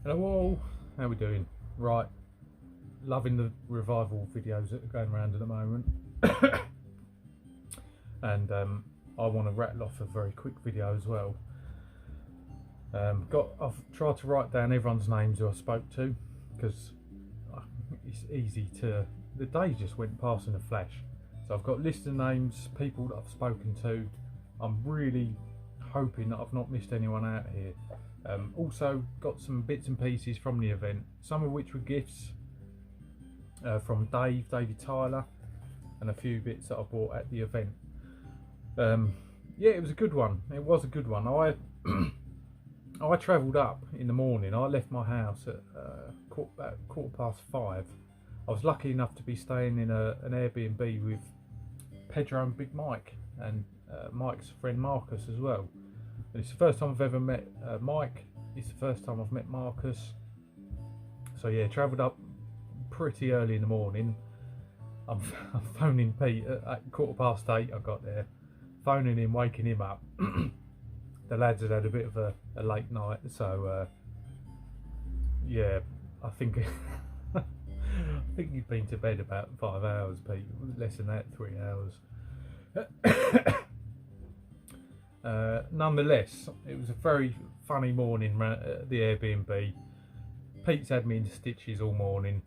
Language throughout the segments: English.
Hello all, how we doing? Right, loving the revival videos that are going around at the moment. And I want to rattle off a very quick video as well. I've tried to write down everyone's names who I spoke to, because it's easy to, the day just went past in a flash. So I've got a list of names, people that I've spoken to. I'm really hoping that I've not missed anyone out here. Also got some bits and pieces from the event, some of which were gifts from David Tyler, and a few bits that I bought at the event. Yeah, it was a good one. It was a good one. I travelled up in the morning. I left my house at about 5:15. I was lucky enough to be staying in an Airbnb with Pedro and Big Mike, and Mike's friend Marcus as well. And it's the first time I've ever met Mike. It's the first time I've met Marcus. So yeah, travelled up pretty early in the morning. I'm phoning Pete at 8:15. I got there, phoning him, waking him up. The lads had a bit of a late night, so yeah, I think I think you'd been to bed about 5 hours, Pete. Less than that, 3 hours. Nonetheless, it was a very funny morning at the Airbnb. Pete's had me into stitches all morning.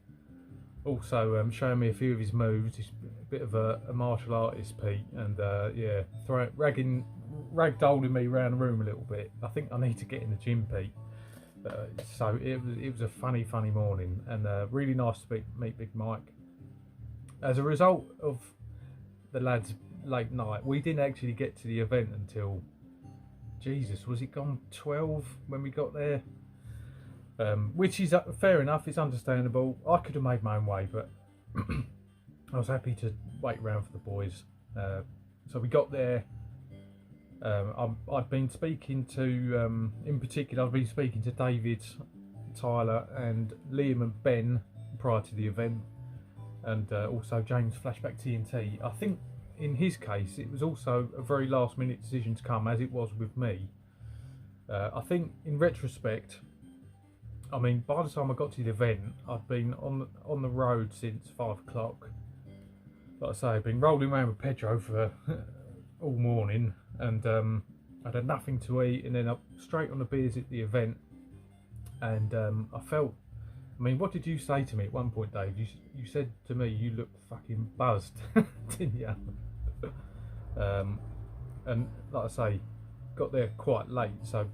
Also showing me a few of his moves. He's a bit of a martial artist, Pete, and yeah, ragdolling me around the room a little bit. I think I need to get in the gym, Pete. So it was a funny morning, and really nice to meet Big Mike. As a result of the lads' late night, we didn't actually get to the event until, Jesus, was it gone 12 when we got there? Which is fair enough, it's understandable. I could have made my own way, but I was happy to wait around for the boys. So we got there. I've been speaking to, in particular, I've been speaking to David, Tyler and Liam and Ben prior to the event, and also James Flashback TNT. I think in his case it was also a very last minute decision to come, as it was with me. I think in retrospect, I mean, by the time I got to the event, I'd been on the road since 5 o'clock. Like I say, I've been rolling around with Pedro for all morning, and I'd had nothing to eat, and then up straight on the beers at the event. And I felt, I mean, what did you say to me at one point, Dave? You said to me you looked fucking buzzed, didn't you? And like I say, got there quite late, so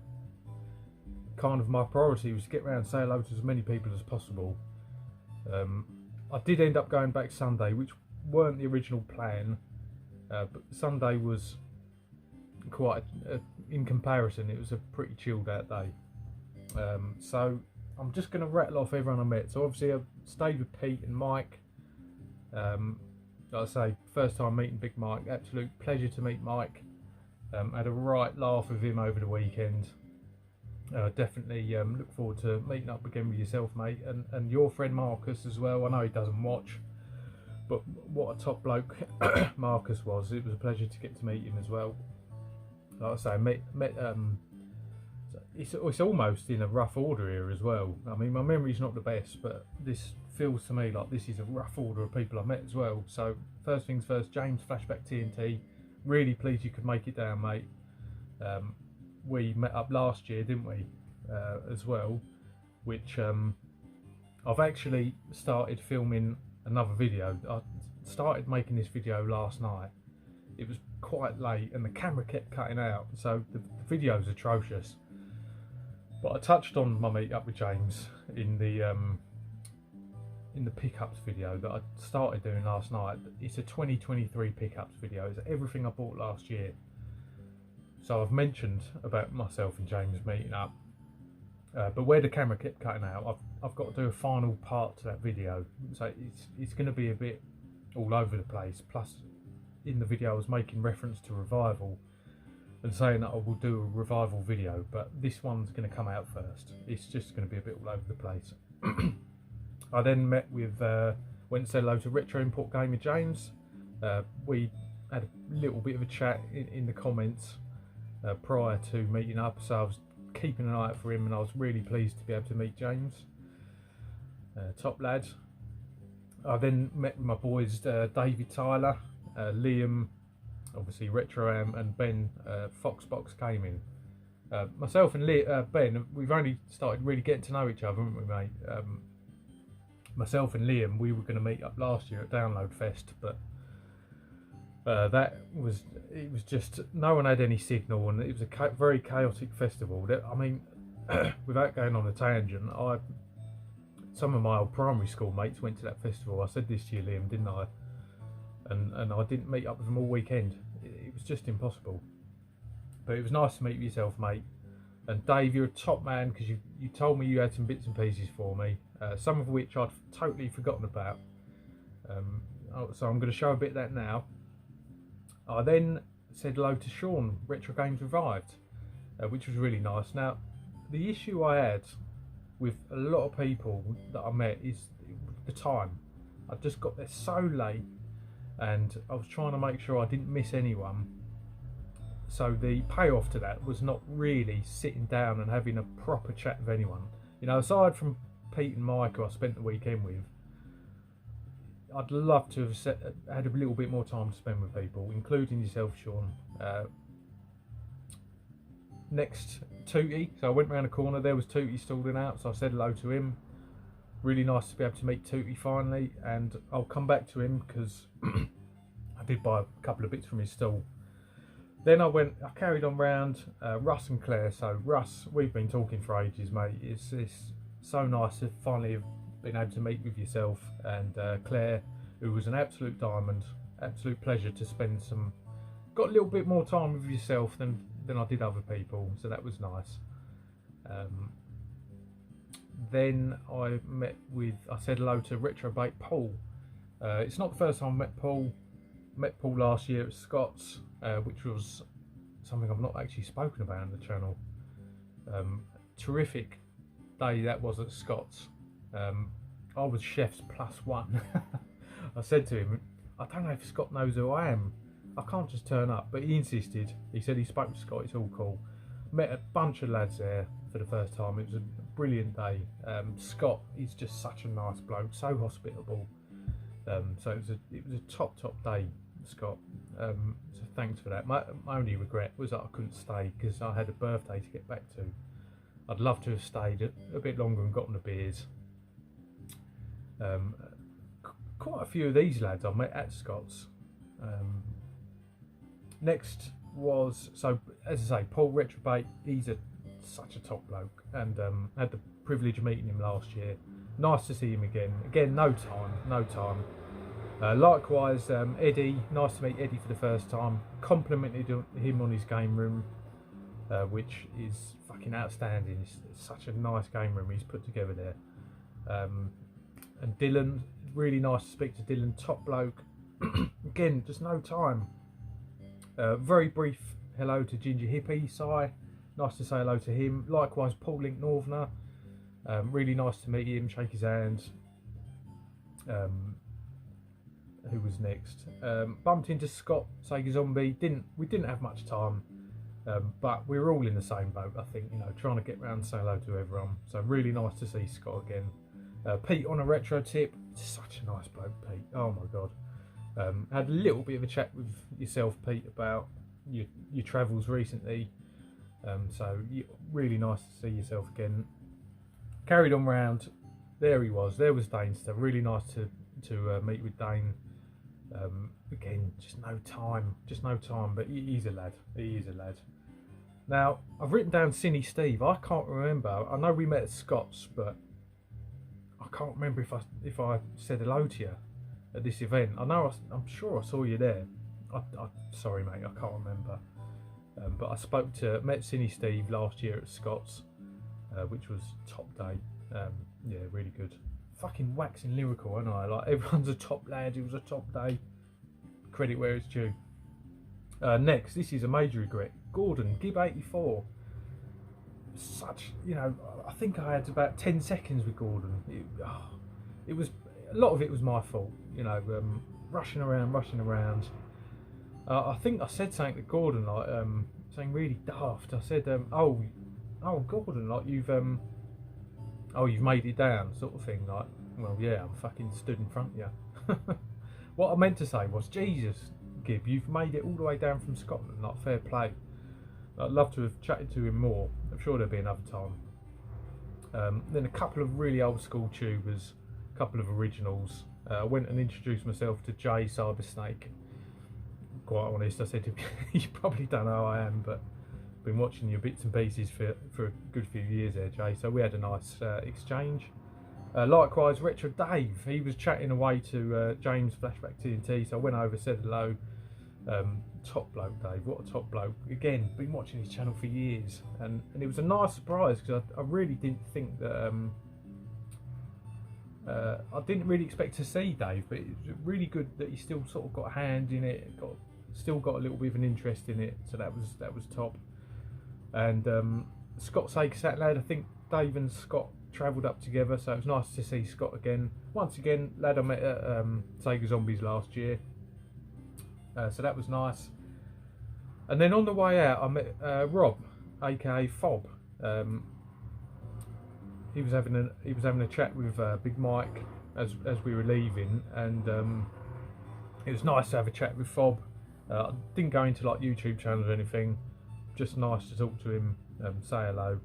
kind of my priority was to get around and say hello to as many people as possible. I did end up going back Sunday, which weren't the original plan, but Sunday was quite, in comparison, it was a pretty chilled out day. So I'm just going to rattle off everyone I met. So obviously I stayed with Pete and Mike. Like I say, first time meeting Big Mike, absolute pleasure to meet Mike. Had a right laugh with him over the weekend. Definitely look forward to meeting up again with yourself, mate, and your friend Marcus as well. I know he doesn't watch, but what a top bloke Marcus was. It was a pleasure to get to meet him as well. Like I say, met it's almost in a rough order here as well. I mean, my memory's not the best, but this feels to me like this is a rough order of people I met as well. So first things first, James Flashback TNT, really pleased you could make it down, mate. We met up last year, didn't we, as well, which I've actually started filming another video. I started making this video last night. It was quite late and the camera kept cutting out, so the video's atrocious. But I touched on my meet up with James in the pickups video that I started doing last night. It's a 2023 pickups video. It's everything I bought last year. So I've mentioned about myself and James meeting up, but where the camera kept cutting out, I've got to do a final part to that video. So it's going to be a bit all over the place. Plus, in the video I was making reference to Revival and saying that I will do a Revival video, but this one's going to come out first. It's just going to be a bit all over the place. I then met with, went and said hello to Retro Import Gamer James. We had a little bit of a chat in the comments prior to meeting up, so I was keeping an eye out for him, and I was really pleased to be able to meet James. Top lad. I then met with my boys David Tyler, Liam, obviously Retro and Ben. Foxbox came in. Myself and Ben, we've only started really getting to know each other, haven't we, mate? Myself and Liam, we were going to meet up last year at Download Fest, but it was just no one had any signal, and it was a very chaotic festival. I mean, without going on a tangent, some of my old primary school mates went to that festival. I said this to you, Liam, didn't I? And I didn't meet up with them all weekend. It was just impossible. But it was nice to meet with yourself, mate. And Dave, you're a top man, because you told me you had some bits and pieces for me, some of which I'd totally forgotten about. So I'm going to show a bit of that now. I then said hello to Sean, Retro Games Revived, which was really nice. Now, the issue I had with a lot of people that I met is the time. I just got there so late, and I was trying to make sure I didn't miss anyone. So the payoff to that was not really sitting down and having a proper chat with anyone. You know, aside from Pete and Mike, who I spent the weekend with, I'd love to have had a little bit more time to spend with people, including yourself, Sean. Next, Tootie. So I went round the corner, there was Tootie stalling out, so I said hello to him. Really nice to be able to meet Tootie finally, and I'll come back to him because I did buy a couple of bits from his stall. Then I carried on round Russ and Claire. So Russ, we've been talking for ages, mate. It's so nice to finally have been able to meet with yourself, and Claire, who was an absolute diamond. Absolute pleasure to spend got a little bit more time with yourself than I did other people, so that was nice. Then I said hello to Retrobait Paul. It's not the first time I met Paul. Met Paul last year at Scott's, which was something I've not actually spoken about on the channel. Terrific day that was at Scott's. I was chef's +1. I said to him, I don't know if Scott knows who I am. I can't just turn up, but he insisted. He said he spoke to Scott, it's all cool. Met a bunch of lads there for the first time. It was a brilliant day. Scott, he's just such a nice bloke, so hospitable. So it was a top day, Scott. So thanks for that. My only regret was that I couldn't stay because I had a birthday to get back to. I'd love to have stayed a bit longer and gotten the beers. Quite a few of these lads I met at Scott's. Next was, so as I say, Paul Retrobait. He's such a top bloke, and had the privilege of meeting him last year. Nice to see him again. Again, no time. Likewise, Eddie, nice to meet Eddie for the first time. Complimented him on his game room, which is fucking outstanding. It's such a nice game room he's put together there. And Dylan, really nice to speak to Dylan, top bloke. Again, just no time. Very brief hello to Ginger Hippie, Si. Nice to say hello to him. Likewise, Paul Link Northerner. Really nice to meet him, shake his hand. Who was next? Bumped into Scott, Sega Zombie. We didn't have much time, but we were all in the same boat, I think, you know, trying to get round and say hello to everyone. So really nice to see Scott again. Pete on a retro tip. Such a nice bloke, Pete. Oh my god. Had a little bit of a chat with yourself, Pete, about your travels recently. So really nice to see yourself again. Carried on round. There he was. There was Dane still. Really nice to meet with Dane. Again, just no time. But he's a lad. He is a lad. Now I've written down Cinny Steve. I can't remember. I know we met at Scott's, but I can't remember if I said hello to you at this event. I'm sure I saw you there. Sorry, mate. I can't remember. But I met Cinny Steve last year at Scott's, which was top day. Yeah, really good. Fucking waxing lyrical, aren't I? Like, everyone's a top lad. It was a top day. Credit where it's due. Next, this is a major regret. Gordon, Gib84. Such, you know, I think I had about 10 seconds with Gordon. It was, a lot of it was my fault, you know, rushing around. I think I said something to Gordon, like, something really daft. I said, oh, "Oh, Gordon, like you've you've made it down," sort of thing. Like, well, yeah, I'm fucking stood in front of you. What I meant to say was, Jesus, Gib, you've made it all the way down from Scotland. Like, fair play. I'd love to have chatted to him more. I'm sure there'll be another time. Then a couple of really old school tubers, a couple of originals. I went and introduced myself to Jay Cybersnake. Quite honest, I said to him, you probably don't know who I am, but been watching your bits and pieces for a good few years there, Jay. So we had a nice exchange. Likewise, Retro Dave, he was chatting away to James Flashback TNT, so I went over, said hello. Top bloke, Dave, what a top bloke. Again, been watching his channel for years, and it was a nice surprise because I really didn't think that I didn't really expect to see Dave, but it's really good that he still sort of got a hand in it, still got a little bit of an interest in it, so that was top. And Scott Sake lad, I think Dave and Scott travelled up together, so it was nice to see Scott again. Once again, lad I met at Sega Zombies last year, so that was nice. And then on the way out, I met Rob, aka Fob. He was having a chat with Big Mike as we were leaving, and it was nice to have a chat with Fob. I didn't go into like YouTube channels or anything, just nice to talk to him, say hello.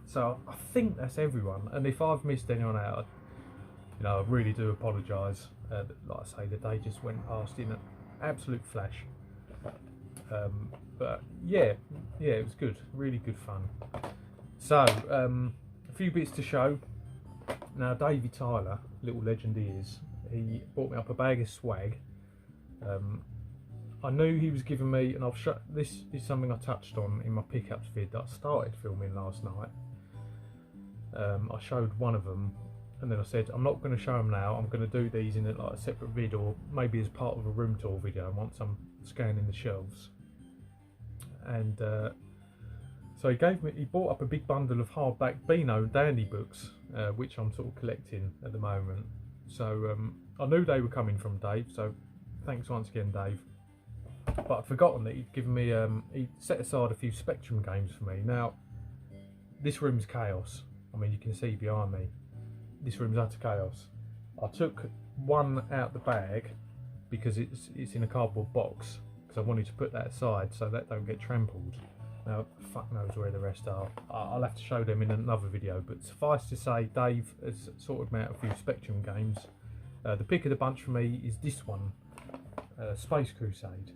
So I think that's everyone, and if I've missed anyone out, I really do apologise. Like I say, the day just went past in an absolute flash. But yeah, it was good, really good fun. So a few bits to show. Now, Davey Tyler, little legend he is, he bought me up a bag of swag. I knew he was giving me, and this is something I touched on in my pickups vid that I started filming last night. I showed one of them, and then I said I'm not going to show them now. I'm going to do these in a separate vid, or maybe as part of a room tour video once I'm scanning the shelves. And so he bought up a big bundle of hardback Beano Dandy books, which I'm sort of collecting at the moment. So I knew they were coming from Dave, so thanks once again, Dave. But I'd forgotten that he'd given me, he'd set aside a few Spectrum games for me. Now, this room's chaos. I mean, you can see behind me, this room's utter chaos. I took one out the bag because it's in a cardboard box, because I wanted to put that aside so that don't get trampled. Now, fuck knows where the rest are. I'll have to show them in another video, but suffice to say, Dave has sorted me out a few Spectrum games. The pick of the bunch for me is this one, Space Crusade.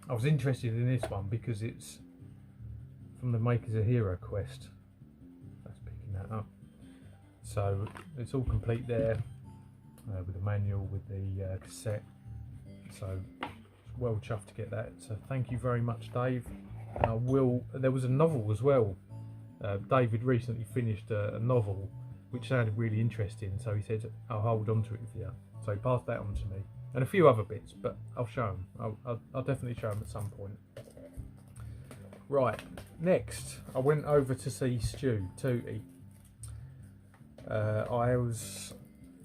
I was interested in this one because it's from the makers of Hero Quest. That's picking that up. So it's all complete there, with the manual, with the cassette. So well chuffed to get that. So thank you very much, Dave. There was a novel as well. David recently finished a novel which sounded really interesting, so he said I'll hold on to it for you. So he passed that on to me, and a few other bits, but I'll show them. I'll definitely show them at some point. Right, next I went over to see Stu Tootie. I was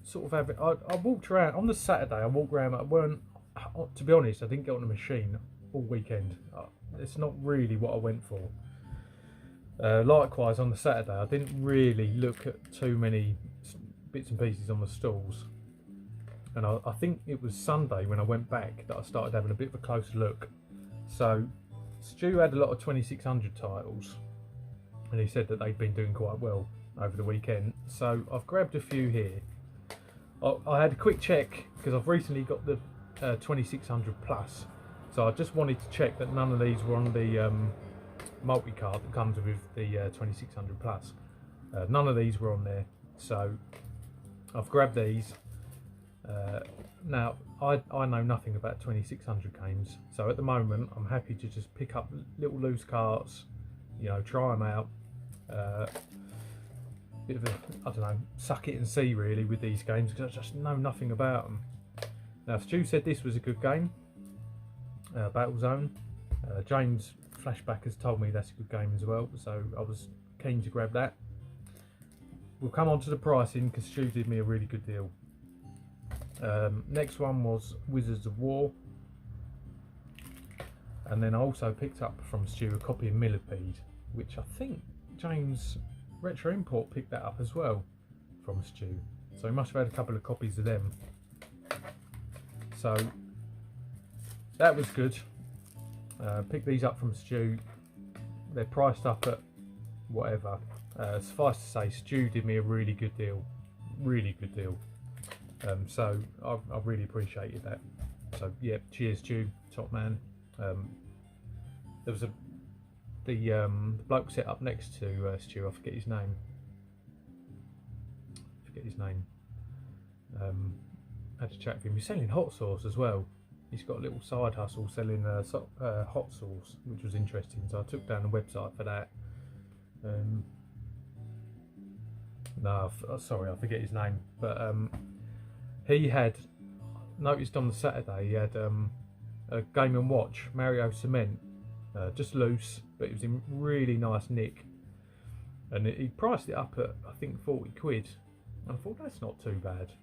sort of I walked around on the Saturday. I walked around. To be honest, I didn't get on the machine all weekend. It's not really what I went for. Likewise, on the Saturday, I didn't really look at too many bits and pieces on the stalls. And I think it was Sunday when I went back that I started having a bit of a closer look. So Stu had a lot of 2600 titles, and he said that they'd been doing quite well over the weekend. So I've grabbed a few here. I had a quick check because I've recently got the 2600 Plus. So I just wanted to check that none of these were on the multi-card that comes with the 2600 Plus. None of these were on there, so I've grabbed these. Now, I know nothing about 2600 games, so at the moment I'm happy to just pick up little loose carts, try them out. Bit of I don't know, suck it and see really with these games, because I just know nothing about them. Now, Stu said this was a good game. Battlezone. James Flashback has told me that's a good game as well, so I was keen to grab that. We'll come on to the pricing because Stu did me a really good deal. Next one was Wizards of War, and then I also picked up from Stu a copy of Millipede. which I think James Retro Import picked that up as well from Stu. So he must have had a couple of copies of them. So that was good. Picked these up from Stu. They're priced up at whatever. Suffice to say, Stu did me a really good deal. Really good deal. So I really appreciated that. So yeah, cheers Stu, top man. There was the bloke set up next to Stu. I forget his name. Had to chat with him. He's selling hot sauce as well. He's got a little side hustle selling hot sauce, which was interesting. So I took down the website for that. No, sorry, I forget his name. But he had noticed on the Saturday he had a Game & Watch Mario Cement, just loose, but it was in really nice nick. And he priced it up at I think 40 quid. And I thought that's not too bad.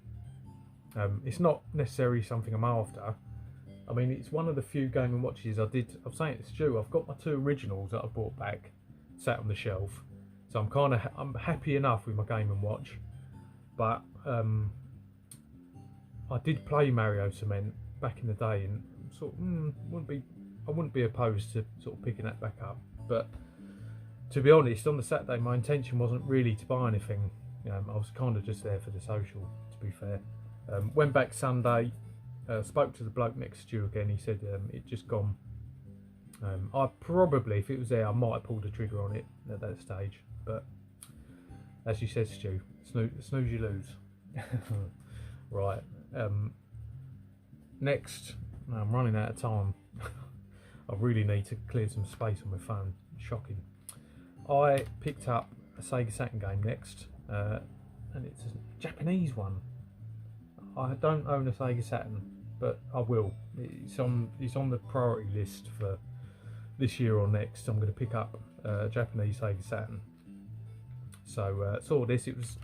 It's not necessarily something I'm after. I mean, it's one of the few Game & Watches I did. I'm saying it to Stu, I've got my 2 originals that I bought back, sat on the shelf. So I'm happy enough with my Game & Watch. But I did play Mario Cement back in the day, and sort of I wouldn't be opposed to sort of picking that back up. But to be honest, on the Saturday my intention wasn't really to buy anything. I was kind of just there for the social, to be fair. Went back Sunday, spoke to the bloke next to Stu again. He said it just gone. I probably, if it was there, I might have pulled the trigger on it at that stage. But as you said, Stu, snooze you lose. Right. Next, I'm running out of time. I really need to clear some space on my phone. Shocking. I picked up a Sega Saturn game next, and it's a Japanese one. I don't own a Sega Saturn, but I will. It's on the priority list for this year or next. I'm going to pick up a Japanese Sega Saturn. So saw this. It was,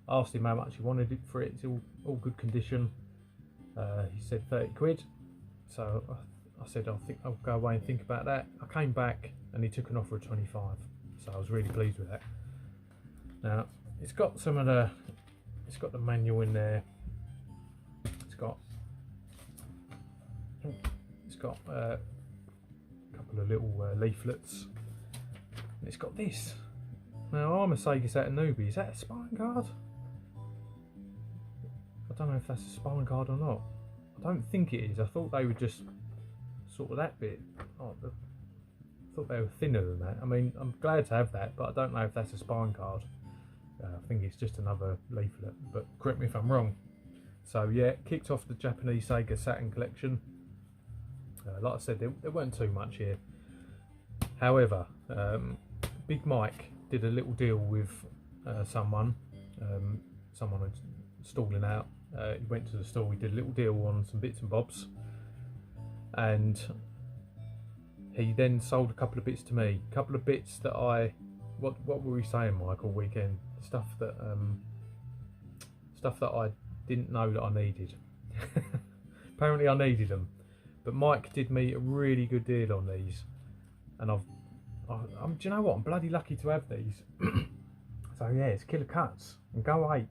asked him how much he wanted it for it. It's all good condition. He said 30 quid. So I said I'll go away and think about that. I came back and he took an offer of 25. So I was really pleased with that. Now it's got it's got the manual in there. It's got a couple of little leaflets. And it's got this. Now I'm a Sega Saturn newbie. Is that a spine guard? I don't know if that's a spine guard or not. I don't think it is. I thought they were just sort of that bit. Oh, I thought they were thinner than that. I mean, I'm glad to have that, but I don't know if that's a spine guard. I think it's just another leaflet, but correct me if I'm wrong. So yeah, kicked off the Japanese Sega Saturn collection. Like I said, there weren't too much here. However, Big Mike did a little deal with someone had stalling out. He went to the store, he did a little deal on some bits and bobs, and he then sold a couple of bits to me. A couple of bits that what were we saying, Mike, all weekend? Stuff that I didn't know that I needed. Apparently I needed them, but Mike did me a really good deal on these, and do you know what? I'm bloody lucky to have these. So yeah, it's Killer Cuts and Go Ape.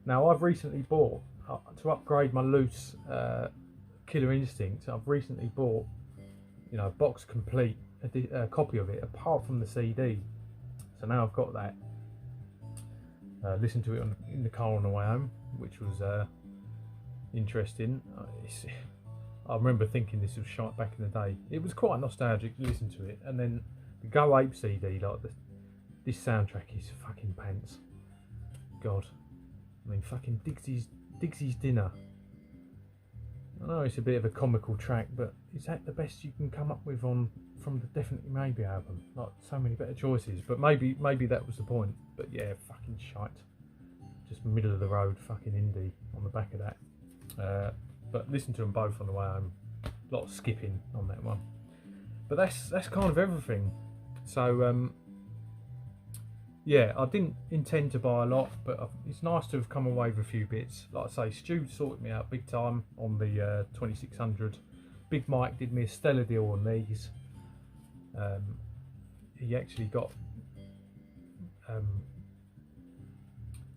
Now I've recently bought, to upgrade my loose Killer Instinct, I've recently bought, box complete, a copy of it, apart from the CD. So now I've got that. Listened to it in the car on the way home, which was interesting. I remember thinking this was shite back in the day. It was quite nostalgic to listen to it. And then the Go Ape CD, this soundtrack is fucking pants. God. I mean, fucking Dixie's Dinner. I know it's a bit of a comical track, but is that the best you can come up with from the Definitely Maybe album? Like, so many better choices, but maybe that was the point. But yeah, fucking shite. Just middle of the road fucking indie on the back of that. But listen to them both on the way home. A lot of skipping on that one. But that's kind of everything. So yeah, I didn't intend to buy a lot, but it's nice to have come away with a few bits. Like I say, Stu sorted me out big time on the 2600. Big Mike did me a stellar deal on these. he actually got.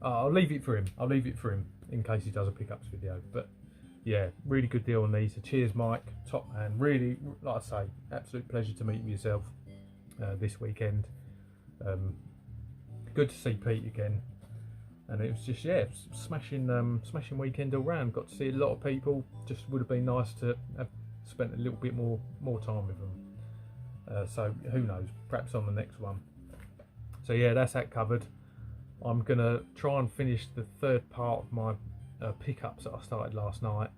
I'll leave it for him. I'll leave it for him in case he does a pickups video. But yeah, really good deal on these. So cheers, Mike, top man. Really, like I say, absolute pleasure to meet with yourself this weekend. Good to see Pete again, and it was just smashing weekend all round. Got to see a lot of people. Just would have been nice to have spent a little bit more time with them. So who knows? Perhaps on the next one. So yeah, that's that covered. I'm gonna try and finish the third part of my pickups that I started last night.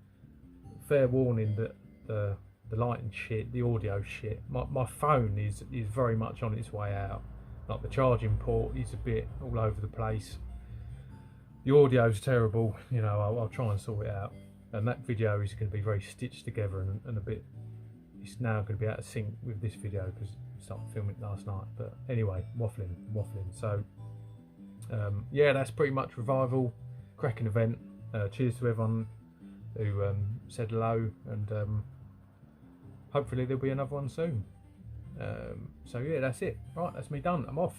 Fair warning that the lighting shit, the audio shit. My phone is very much on its way out. Like the charging port is a bit all over the place. The audio's terrible. You know, I'll try and sort it out. And that video is going to be very stitched together and a bit. It's now going to be out of sync with this video because I started filming it last night. But anyway, waffling. So. Yeah, that's pretty much Revival. Cracking event. Cheers to everyone who said hello, and hopefully there'll be another one soon. So yeah, that's it. Right, that's me done. I'm off.